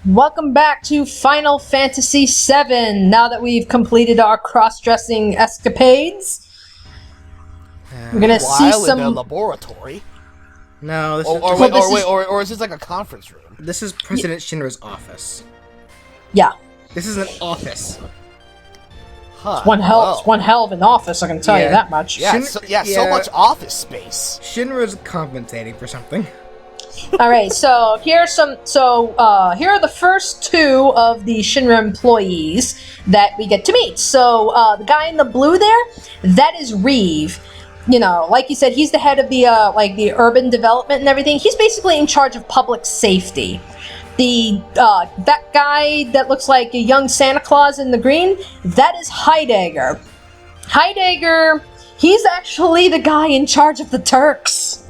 Welcome back to Final Fantasy VII. Now that we've completed our cross-dressing escapades, we're gonna see some in a laboratory. No, this or is this like a conference room? This is President Shinra's office. Yeah. This is an office. Huh. It's one hell of an office, I can tell you that much. Yeah, so much office space. Shinra's compensating for something. All right, so here are the first two of the Shinra employees that we get to meet. So the guy in the blue there, that is Reeve. You know, like you said, he's the head of the the urban development and everything. He's basically in charge of public safety. The that guy that looks like a young Santa Claus in the green, that is Heidegger. Heidegger, he's actually the guy in charge of the Turks.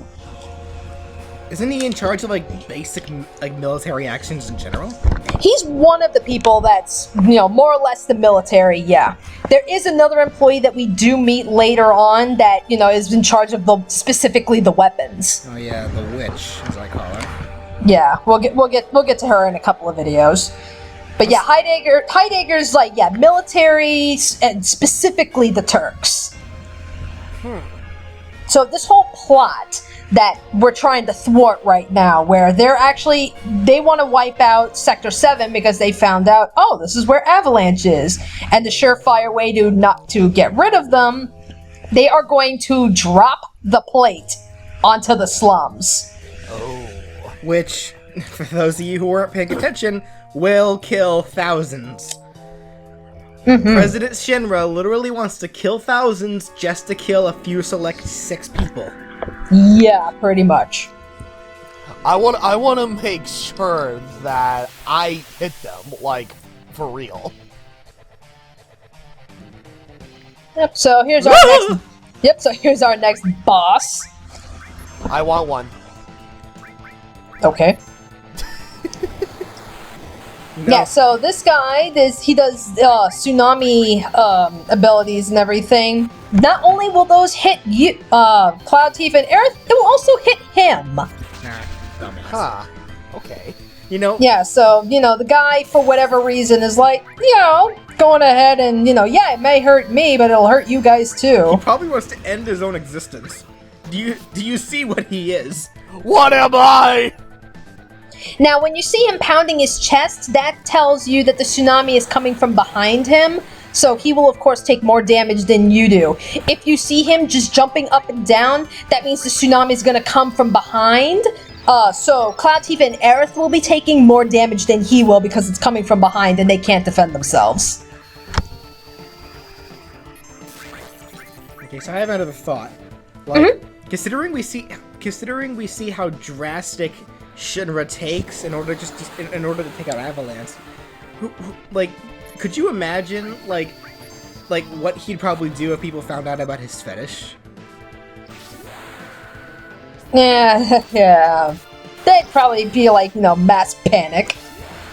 Isn't he in charge of basic military actions in general? He's one of the people that's, more or less the military, yeah. There is another employee that we do meet later on that, is in charge of specifically the weapons. Oh yeah, the witch, as I call her. Yeah, we'll get to her in a couple of videos. But yeah, Heidegger's military and specifically the Turks. So this whole plot that we're trying to thwart right now, where they want to wipe out Sector 7 because they found out, oh, this is where Avalanche is, and the surefire way to get rid of them, they are going to drop the plate onto the slums. Oh. Which, for those of you who weren't paying attention, will kill thousands. Mm-hmm. President Shinra literally wants to kill thousands just to kill a few select 6 people. Yeah, pretty much. I want to make sure that I hit them, for real. Yep, so here's our next... Yep, so here's our next boss. I want one. Okay. No. Yeah, so this guy, he does tsunami abilities and everything. Not only will those hit you, Cloud, Tifa, and Aerith, it will also hit him. Nah, dumbass. Huh. Okay. Yeah, so, the guy, for whatever reason, is going ahead and, it may hurt me, but it'll hurt you guys too. He probably wants to end his own existence. Do you see what he is? What am I? Now, when you see him pounding his chest, that tells you that the tsunami is coming from behind him, so he will, of course, take more damage than you do. If you see him just jumping up and down, that means the tsunami is going to come from behind, so Cloud, Tifa, and Aerith will be taking more damage than he will because it's coming from behind and they can't defend themselves. Okay, so I have another thought. Considering we see how drastic Shinra takes in order to take out Avalanche, could you imagine what he'd probably do if people found out about his fetish? Yeah. They'd probably be mass panic.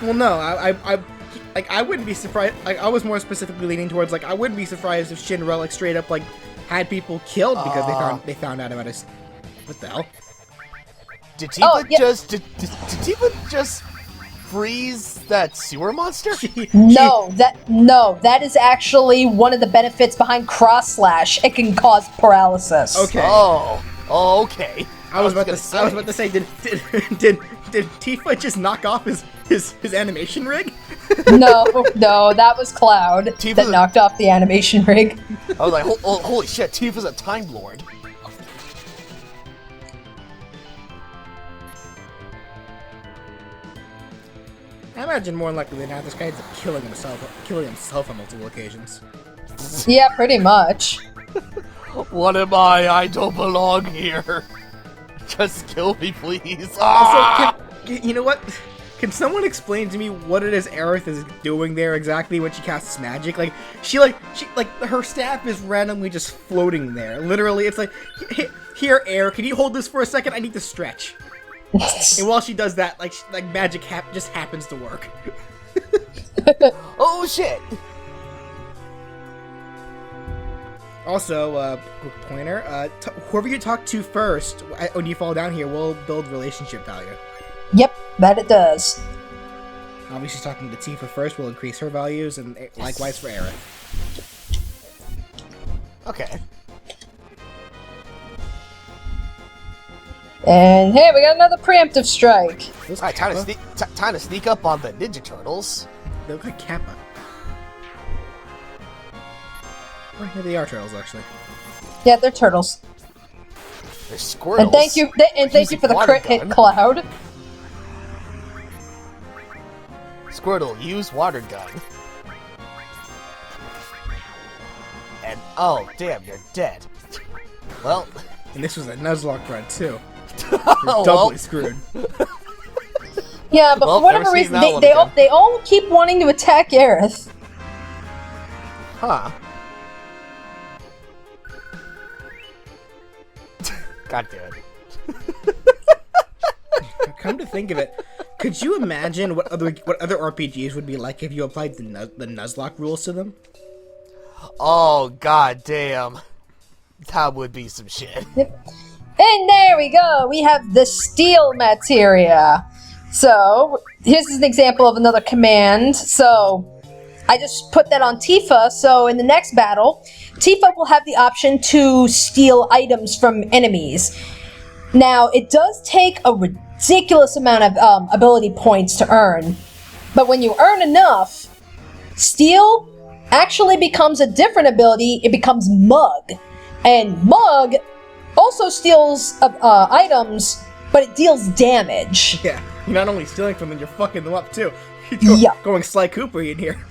Well, no, I wouldn't be surprised. I was more specifically leaning towards I wouldn't be surprised if Shinra straight up had people killed because they found out about his. What the hell? Did Tifa just freeze that sewer monster? No, that is actually one of the benefits behind Cross Slash. It can cause paralysis. Okay. Oh, okay. I was about to say, did Tifa just knock off his animation rig? No, that was Cloud that knocked off the animation rig. I was like, holy shit, Tifa's a Time Lord. I imagine more likely than not, this guy ends up killing himself on multiple occasions. Yeah, pretty much. What am I? I don't belong here. Just kill me, please. Also, you know what? Can someone explain to me what it is Aerith is doing there exactly when she casts magic? She her staff is randomly just floating there. Literally, it's here, Air, can you hold this for a second? I need to stretch. And while she does that, magic just happens to work. Oh shit! Also, quick pointer, whoever you talk to first when you fall down here will build relationship value. Yep, that it does. Obviously, talking to Tifa first will increase her values, and likewise for Aerith. Okay. And hey, we got another preemptive strike. Alright, time to sneak up on the Ninja Turtles. They look like Kappa. Oh, here they are, turtles, actually. Yeah, they're turtles. They're Squirtles. And thank you for the crit hit, Cloud. Squirtle, use water gun. And oh, damn, you're dead. Well, And this was a Nuzlocke run, too. oh, You're doubly screwed. Yeah, but Well, for whatever never seen reason, that one they again. all keep wanting to attack Aerith. Huh. God damn it. Come to think of it, could you imagine what other RPGs would be like if you applied the Nuzlocke rules to them? Oh, god damn. That would be some shit. And there we go. We have the steel materia. So here's an example of another command. So I just put that on Tifa. So in the next battle, Tifa will have the option to steal items from enemies. Now it does take a ridiculous amount of ability points to earn, but when you earn enough, steal actually becomes a different ability. It becomes Mug, and Mug also steals items, but it deals damage. Yeah, you're not only stealing from them, you're fucking them up too. You're Yeah. going Sly Cooper in here.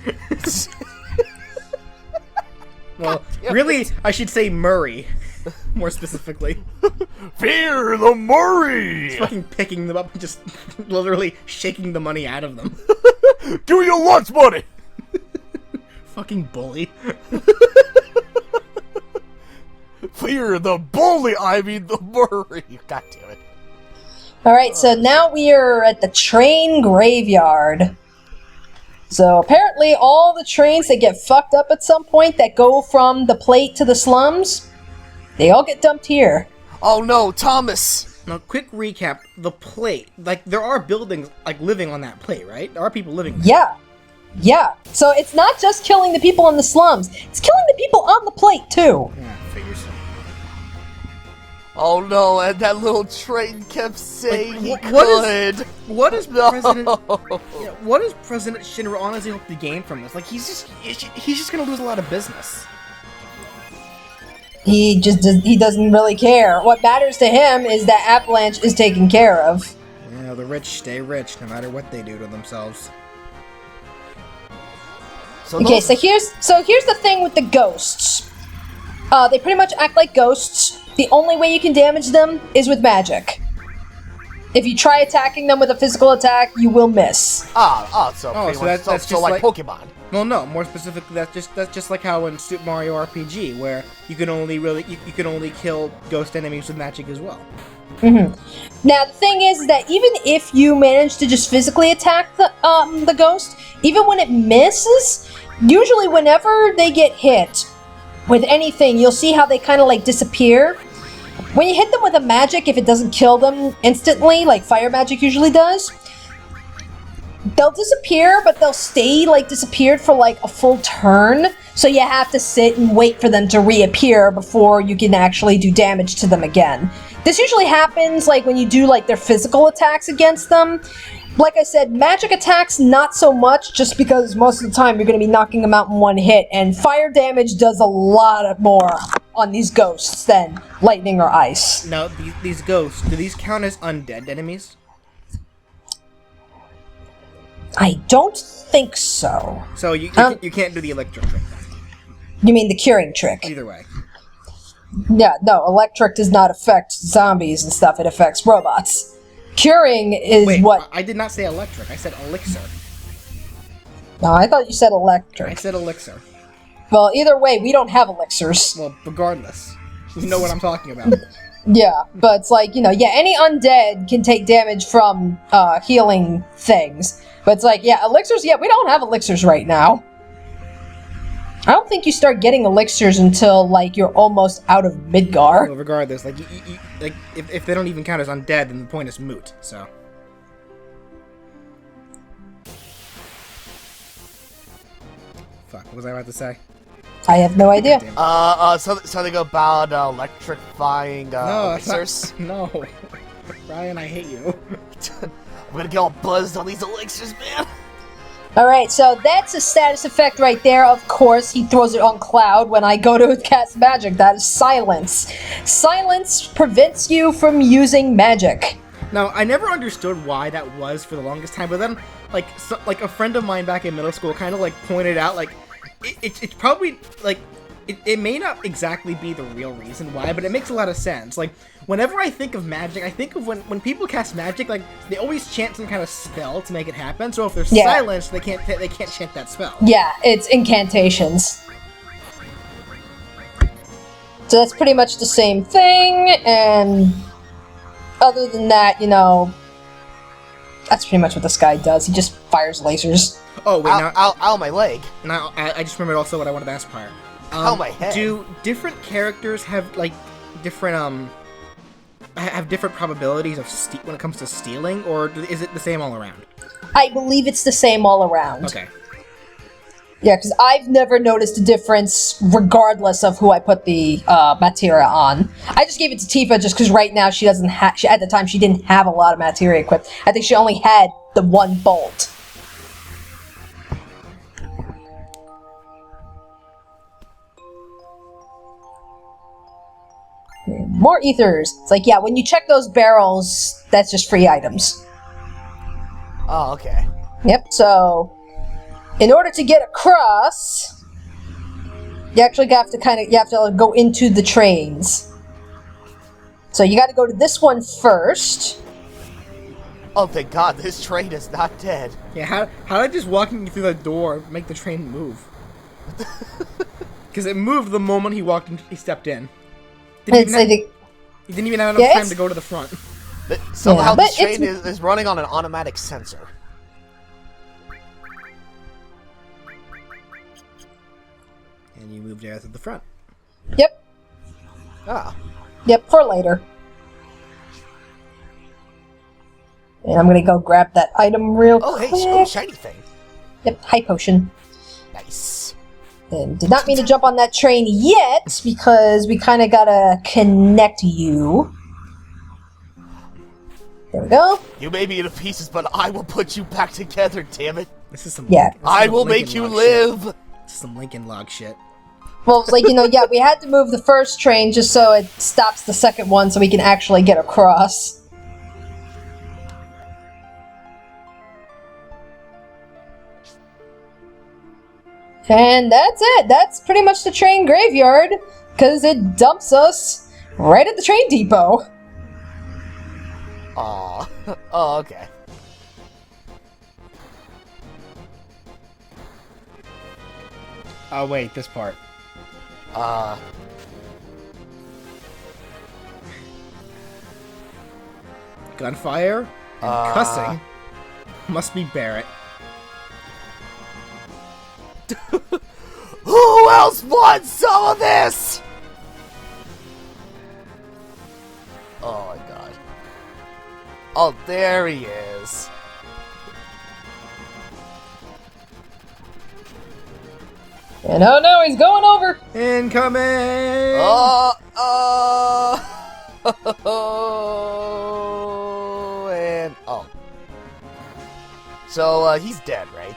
Well, really, I should say Murray, more specifically. Fear the Murray! Fucking picking them up and just literally shaking the money out of them. Give me your lunch money! Fucking bully. Fear the bully, I mean the Murray. God damn it. Alright, so now we are at the train graveyard. So apparently all the trains that get fucked up at some point that go from the plate to the slums, they all get dumped here. Oh no, Thomas! Now, quick recap. The plate, like, there are buildings, like, living on that plate, right? There are people living there. Yeah. Yeah. So it's not just killing the people in the slums, it's killing the people on the plate too. Yeah, figures. Oh no, and that little train kept saying he what could. What is No. President? Yeah, what does President Shinra honestly hope to gain from this? Like, he's just gonna lose a lot of business. He doesn't really care. What matters to him is that Avalanche is taken care of. Yeah, the rich stay rich no matter what they do to themselves. So Okay, so here's the thing with the ghosts. They pretty much act like ghosts. The only way you can damage them is with magic. If you try attacking them with a physical attack, you will miss. so Oh, so that's just like like- Pokemon. Well, no, more specifically, that's just like how in Super Mario RPG, where you can only you can only kill ghost enemies with magic as well. Now, the thing is that even if you manage to just physically attack the ghost, even when it misses, usually whenever they get hit with anything, you'll see how they kind of like disappear. When you hit them with a magic, if it doesn't kill them instantly, like fire magic usually does, they'll disappear, but they'll stay like disappeared for like a full turn. So you have to sit and wait for them to reappear before you can actually do damage to them again. This usually happens like when you do like their physical attacks against them. Like I said, magic attacks not so much, just because most of the time you're going to be knocking them out in one hit, and fire damage does a lot more on these ghosts than lightning or ice. Now, these ghosts, do these count as undead enemies? I don't think so. So you can't do the electric trick. You mean the curing trick? Either way. Yeah, no, electric does not affect zombies and stuff, it affects robots. Curing is Wait, what... I did not say electric. I said elixir. No, I thought you said electric. I said elixir. Well, either way, we don't have elixirs. Well, regardless, you know what I'm talking about. Yeah, but it's like, any undead can take damage from healing things. But it's like, yeah, elixirs, we don't have elixirs right now. I don't think you start getting elixirs until, like, you're almost out of Midgar. Well, regardless, like, if they don't even count as undead, then the point is moot. So. Fuck, what was I about to say? I have no idea. Something about electrifying No, elixirs. No. Ryan, I hate you. I'm gonna get all buzzed on these elixirs, man. Alright, so that's a status effect right there. Of course, he throws it on Cloud when I go to cast magic. That is silence. Silence prevents you from using magic. Now, I never understood why that was for the longest time, but then, like, a friend of mine back in middle school kind of, like, pointed out, like, it's probably, like, it may not exactly be the real reason why, but it makes a lot of sense. Like, whenever I think of magic, I think of when people cast magic, like, they always chant some kind of spell to make it happen, so if they're silenced, they can't chant that spell. Yeah, it's incantations. So that's pretty much the same thing, and other than that, you know, that's pretty much what this guy does. He just fires lasers. Oh, wait, Ow, my leg. Now, I just remembered also what I wanted to ask prior. Ow, my head. Do different characters have, like, different, have different probabilities of when it comes to stealing, or is it the same all around? I believe it's the same all around. Okay. Yeah, because I've never noticed a difference regardless of who I put the materia on. I just gave it to Tifa just because right now she doesn't have... At the time, she didn't have a lot of materia equipped. I think she only had the one bolt. More ethers. It's like, yeah, when you check those barrels, that's just free items. Oh, okay. Yep, so... in order to get across, you actually have to go into the trains. So you got to go to this one first. Oh, thank God, this train is not dead. Yeah, how did just walking through the door make the train move? Because it moved the moment he stepped in. He didn't even have enough time to go to the front. Somehow this train is running on an automatic sensor. And you moved Aerith at the front. Yep. Ah. Yep, for later. And I'm gonna go grab that item real quick. Oh, hey, shiny thing. Yep, high potion. Nice. And did not mean to jump on that train yet, because we kind of gotta connect you. There we go. You may be in pieces, but I will put you back together, damn it. This is some I will make you live. This is some Lincoln Log shit. Well, it's like, yeah, we had to move the first train just so it stops the second one so we can actually get across. And that's it. That's pretty much the train graveyard, because it dumps us right at the train depot. Aw. Oh, okay. Oh, wait, this part. Gunfire and cussing must be Barrett. Who else wants some of this? Oh my God. Oh, there he is. And oh no, he's going over! Incoming! And oh. So he's dead, right?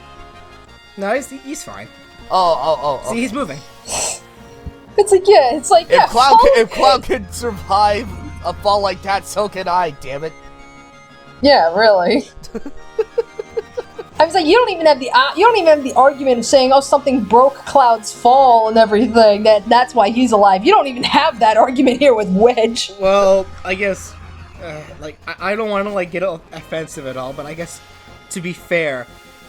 No, he's fine. Oh. See, he's moving. It's like, If Cloud can survive a fall like that, so can I, damn it. Yeah, really. I was like, you don't even have the argument of saying, oh, something broke Cloud's fall and everything. That's why he's alive. You don't even have that argument here with Wedge. Well, I guess, I don't want to get offensive at all, but I guess to be fair,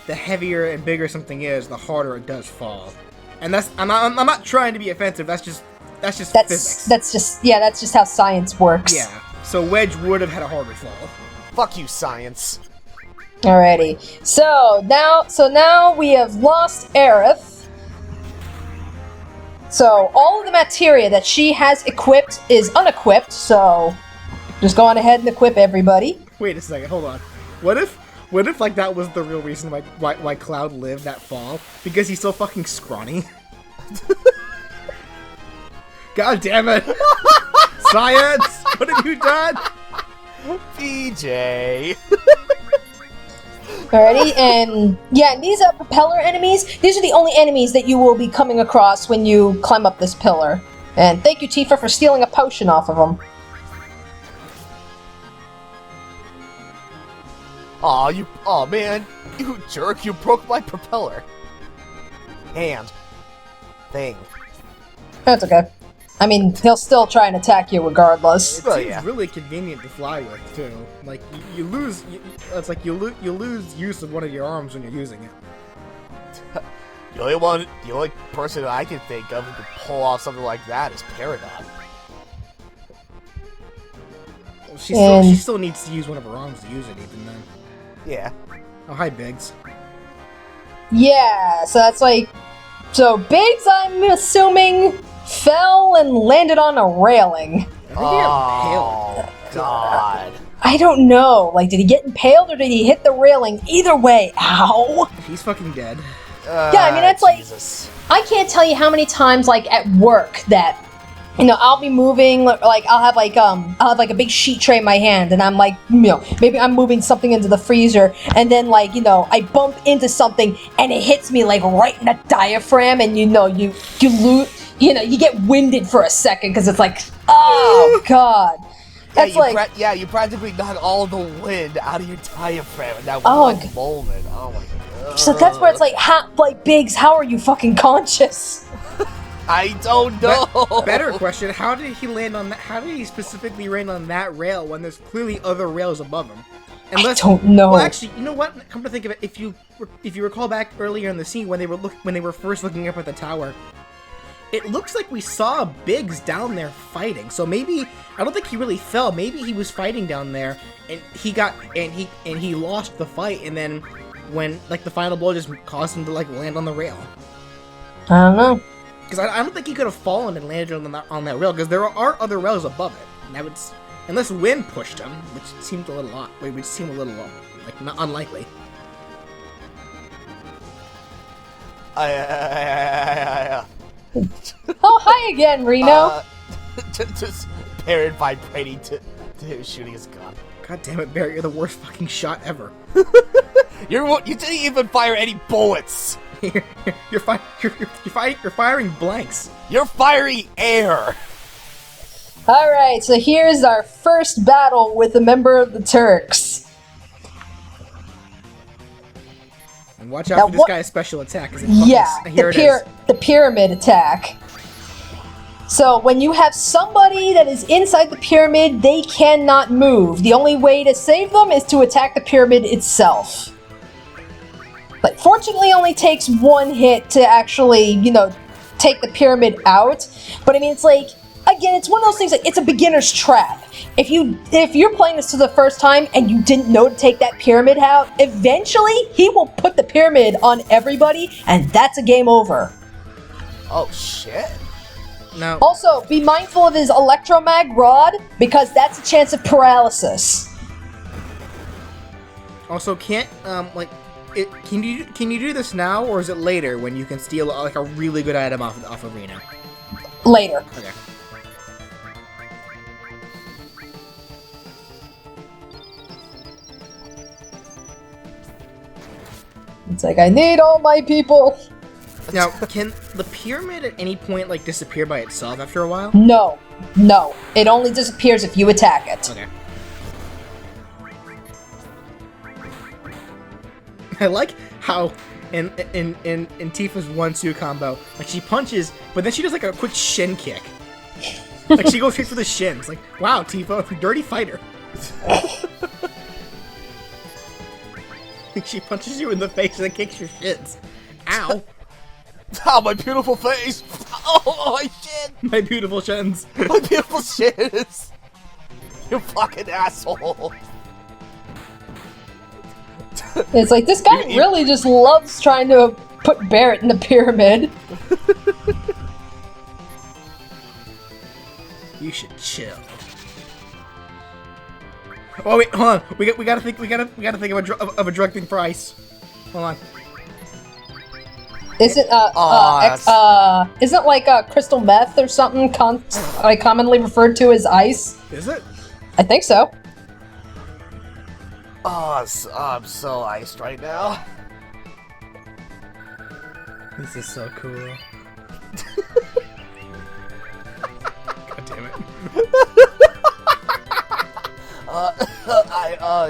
the heavier and bigger something is, the harder it does fall. And I'm not trying to be offensive. That's just physics. That's just how science works. Yeah. So Wedge would have had a harder fall. Fuck you, science. Alrighty. So now we have lost Aerith. So all of the materia that she has equipped is unequipped, so just go on ahead and equip everybody. Wait a second, hold on. What What if like that was the real reason why Cloud lived that fall? Because he's so fucking scrawny. God damn it! Science! What have you done? PJ. Alrighty, and yeah, and these are propeller enemies. These are the only enemies that you will be coming across when you climb up this pillar. And thank you, Tifa, for stealing a potion off of them. Aw, man, you jerk! You broke my propeller. Hand. Thing. That's okay. I mean, he'll still try and attack you regardless. It Well, seems yeah. really convenient to fly with too. Like you lose, it's like you lose use of one of your arms when you're using it. The only person I can think of who could pull off something like that is Paragon. Well, she still needs to use one of her arms to use it, even then. Yeah. Oh, hi, Biggs. Yeah, so that's like... So, Biggs, I'm assuming, fell and landed on a railing. I think he got impaled. God. I don't know. Like, did he get impaled or did he hit the railing? Either way, ow! He's fucking dead. Yeah, I mean, that's like... Jesus. I can't tell you how many times, like, at work that... You know, I'll be moving, like, I'll have a big sheet tray in my hand, and I'm like, you know, maybe I'm moving something into the freezer, and then, like, you know, I bump into something, and it hits me, like, right in the diaphragm, and, you know, you lose, you know, you get winded for a second, because it's like, oh, God. That's you practically knock all of the wind out of your diaphragm in that Oh, one moment. Oh my God. so that's where it's like, Biggs, how are you fucking conscious? I don't know. Better question: how did he land on that? How did he specifically land on that rail when there's clearly other rails above him? I don't know. Well, actually, you know what? Come to think of it, if you recall back earlier in the scene when they were first looking up at the tower, it looks like we saw Biggs down there fighting. So maybe I don't think he really fell. Maybe he was fighting down there, and he lost the fight, and then when like the final blow just caused him to like land on the rail. I don't know. Because I don't think he could have fallen and landed on that rail, because there are other rails above it. And that would, unless wind pushed him, which seemed a little odd. Which seemed a little like not unlikely. Oh, hi again, Reno. Just Barrett vibrating to him shooting his gun. God damn it, Barrett, you're the worst fucking shot ever. You didn't even fire any bullets. You're firing blanks. You're firing air. Alright, so here's our first battle with a member of the Turks. And watch out Now for this guy's special attack. Yeah, Here it is. the pyramid attack. So when you have somebody that is inside the pyramid, they cannot move. The only way to save them is to attack the pyramid itself. Like, fortunately, it only takes one hit to actually, you know, take the pyramid out. But I mean, it's like, again, it's one of those things, like, it's a beginner's trap. If you're playing this for the first time and you didn't know to take that pyramid out, eventually he will put the pyramid on everybody, and that's a game over. Oh shit. Now, Also, be mindful of his electromag rod, because that's a chance of paralysis. also, can you do this now, or is it later when you can steal like a really good item off of Reno? Later. Okay. It's like, I need all my people. Now, can the pyramid at any point like disappear by itself after a while? No. It only disappears if you attack it. Okay. I like how in Tifa's 1-2 combo, like she punches, but then she does like a quick shin kick. Like she goes straight for the shins. Like, wow, Tifa, dirty fighter. She punches you in the face and then kicks your shins. Ow. Oh, my beautiful face. Oh, my shit. My beautiful shins. My beautiful shit. You fucking asshole. It's like, this guy really just loves trying to put Barrett in the pyramid. You should chill. Oh wait, hold on. We gotta think of a drug thing for ice. Hold on. Isn't isn't like crystal meth or something like commonly referred to as ice? Is it? I think so. Oh, I'm so iced right now. This is so cool. God damn it.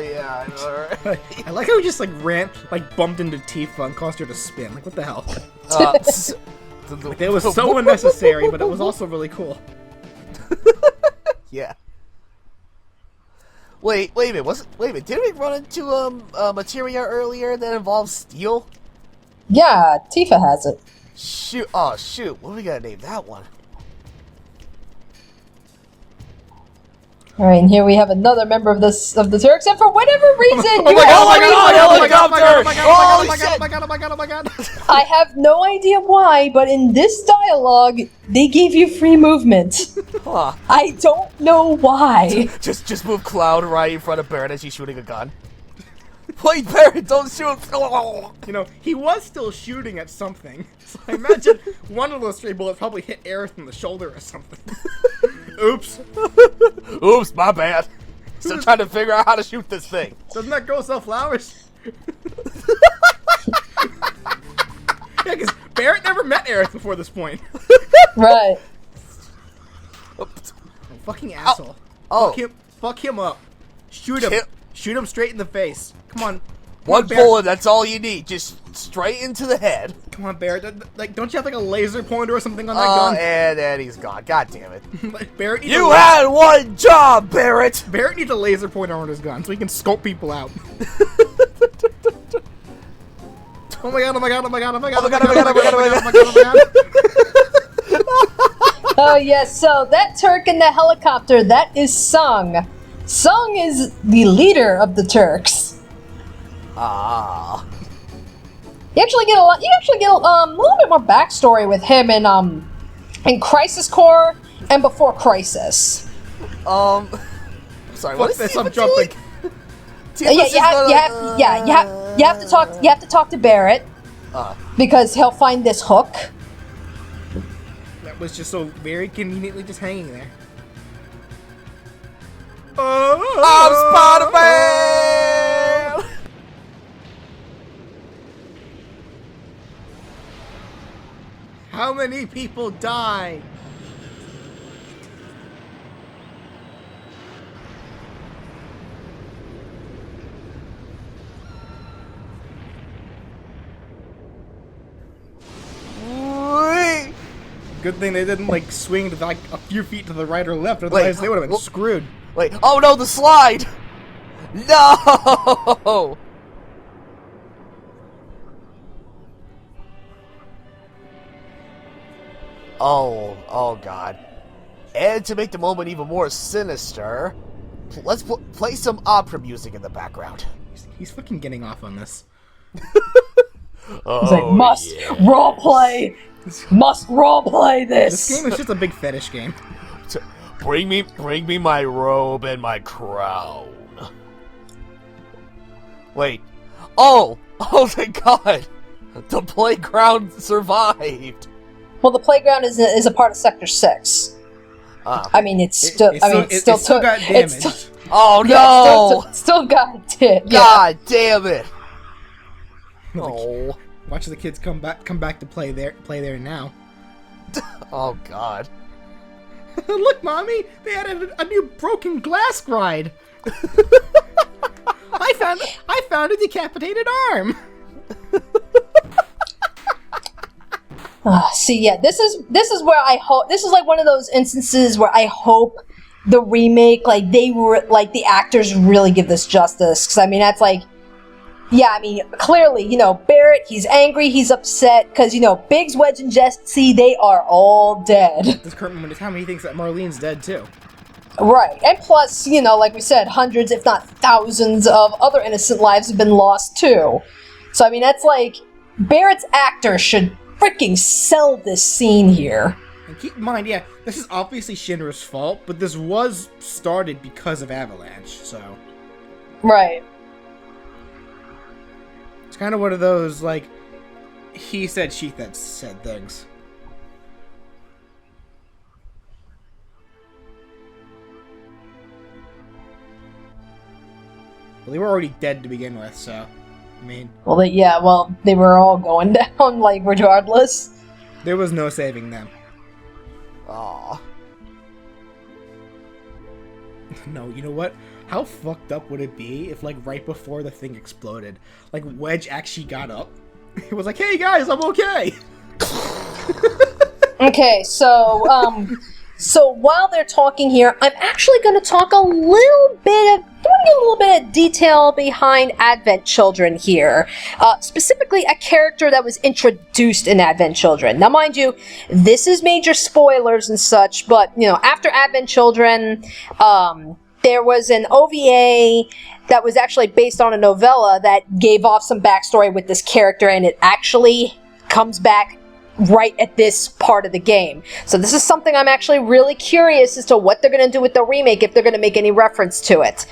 Yeah, I know, right? I like how he just bumped into Tifa and caused her to spin. Like, what the hell? It was so unnecessary, but it was also really cool. Yeah. Wait a minute, didn't we run into a materia earlier that involves steel? Yeah, Tifa has it. Shoot, what do we gotta name that one? Alright, and here we have another member of the Turks, and for whatever reason, Oh my god! I have no idea why, but in this dialogue, they gave you free movement. Huh. I don't know why. Just move Cloud right in front of Barret as he's shooting a gun. Wait, Barret, don't shoot! You know, he was still shooting at something. So I imagine one of those stray bullets probably hit Aerith in the shoulder or something. Oops. Oops, my bad. Still trying to figure out how to shoot this thing. Doesn't that girl sell flowers? Yeah, because Barret never met Aerith before this point. Right. Oh, fucking asshole. Oh. Fuck him up. Shoot him. Shoot him straight in the face. Come on. One bullet, that's all you need. Just straight into the head. Come on, Barret. Like, don't you have like a laser pointer or something on that gun? And he's gone. God damn it. Barret needs You had one job, Barret! Barret needs a laser pointer on his gun so he can scope people out. Oh my god, oh my god, oh my god, oh my god, oh my god, oh my god, oh my god, oh my god, oh my god. Oh yes, so that Turk in the helicopter, that is Sung. Sung is the leader of the Turks. Ah. You actually get a little bit more backstory with him in Crisis Core and before Crisis. Sorry, what is I'm jumping. You have to talk to Barret because he'll find this hook. That was just so very conveniently just hanging there. I'm Spider-Man! How many people died? Good thing they didn't like swing to like a few feet to the right or left, otherwise they would have been screwed. Wait, oh no, the slide! No! Oh god. And to make the moment even more sinister, let's play some opera music in the background. He's fucking getting off on this. He's like, must roleplay! Must roleplay this! This game is just a big fetish game. Bring me my robe and my crown. Wait. Oh thank god! The playground survived! Well, the playground is a part of Sector 6. I mean, it still got damaged. Oh no! Yeah, still got it. God damn it! Oh. Watch the kids come back to play there now. Oh god. Look, mommy, they added a new broken glass ride. I found a decapitated arm. See, yeah, this is where I hope. This is like one of those instances where I hope the remake, like the actors really give this justice. Because I mean, that's like, yeah, I mean, clearly, you know, Barret, he's angry, he's upset, because you know, Biggs, Wedge, and Jesse, they are all dead. This current moment in time, he thinks that Marlene's dead too. Right, and plus, you know, like we said, hundreds, if not thousands, of other innocent lives have been lost too. So I mean, that's like, Barrett's actor should freaking sell this scene here. And keep in mind, yeah, this is obviously Shinra's fault, but this was started because of Avalanche, so... Right. It's kind of one of those, like, he said, she said things. Well, they were already dead to begin with, so, I mean... Well, they were all going down, like, regardless. There was no saving them. Aw. No, you know what? How fucked up would it be if, like, right before the thing exploded, like, Wedge actually got up? He was like, hey guys, I'm okay! Okay, so while they're talking here, I'm actually going to talk a little bit of detail behind Advent Children here. Specifically, a character that was introduced in Advent Children. Now, mind you, this is major spoilers and such, but, you know, after Advent Children, there was an OVA that was actually based on a novella that gave off some backstory with this character, and it actually comes back right at this part of the game. So this is something I'm actually really curious as to what they're going to do with the remake, if they're going to make any reference to it.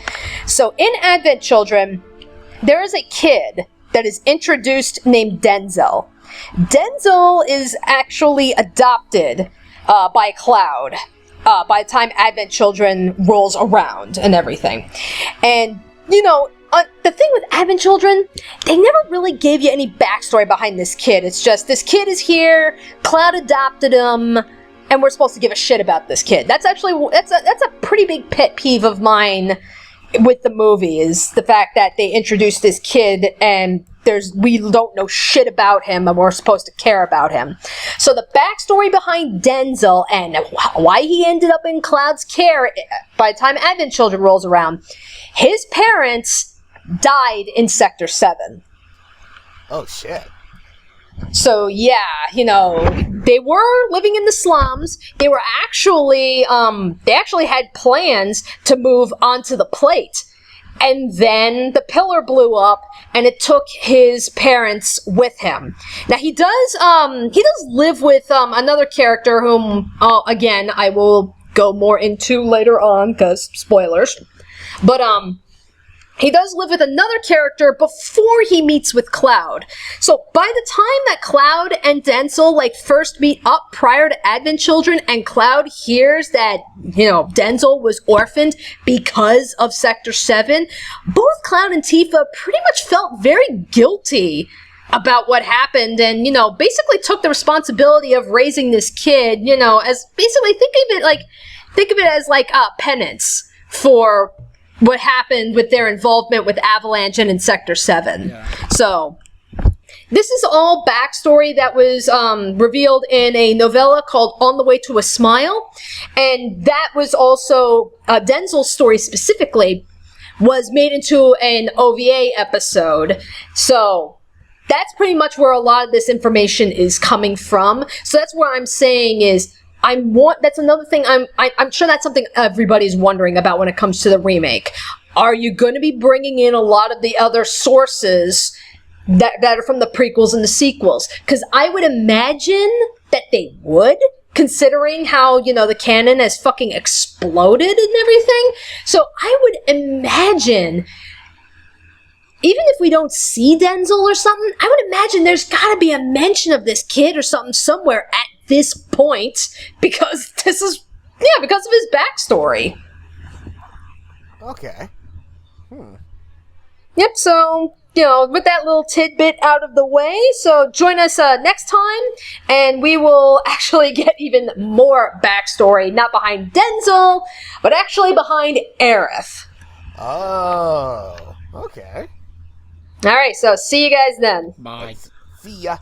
So in Advent Children, there is a kid that is introduced named Denzel. Denzel is actually adopted by Cloud by the time Advent Children rolls around and everything. And, you know, the thing with Advent Children, they never really gave you any backstory behind this kid. It's just, this kid is here, Cloud adopted him, and we're supposed to give a shit about this kid. That's actually, that's a pretty big pet peeve of mine with the movie, is the fact that they introduced this kid and we don't know shit about him and we're supposed to care about him. So the backstory behind Denzel and why he ended up in Cloud's care by the time Advent Children rolls around, his parents died in Sector 7. Oh, shit. So, yeah, you know, they were living in the slums. They were actually, they actually had plans to move onto the plate. And then the pillar blew up, and it took his parents with him. Now, he does live with, another character whom, again, I will go more into later on, because spoilers. But, he does live with another character before he meets with Cloud. So by the time that Cloud and Denzel first meet up prior to Advent Children, and Cloud hears that, you know, Denzel was orphaned because of Sector 7, both Cloud and Tifa pretty much felt very guilty about what happened, and, you know, basically took the responsibility of raising this kid, you know, as basically think of it as penance for what happened with their involvement with Avalanche and in Sector 7. Yeah. So, this is all backstory that was revealed in a novella called On the Way to a Smile, and that was also, Denzel's story specifically, was made into an OVA episode. So, that's pretty much where a lot of this information is coming from. So that's what I'm saying is, that's another thing I'm sure that's something everybody's wondering about when it comes to the remake. Are you going to be bringing in a lot of the other sources that are from the prequels and the sequels? Because I would imagine that they would, considering how, you know, the canon has fucking exploded and everything. So I would imagine, even if we don't see Denzel or something, I would imagine there's got to be a mention of this kid or something somewhere at this point, because because of his backstory. Okay. Yep, so, you know, with that little tidbit out of the way, so join us next time, and we will actually get even more backstory, not behind Denzel, but actually behind Aerith. Oh, okay. Alright, so see you guys then. Bye. See ya.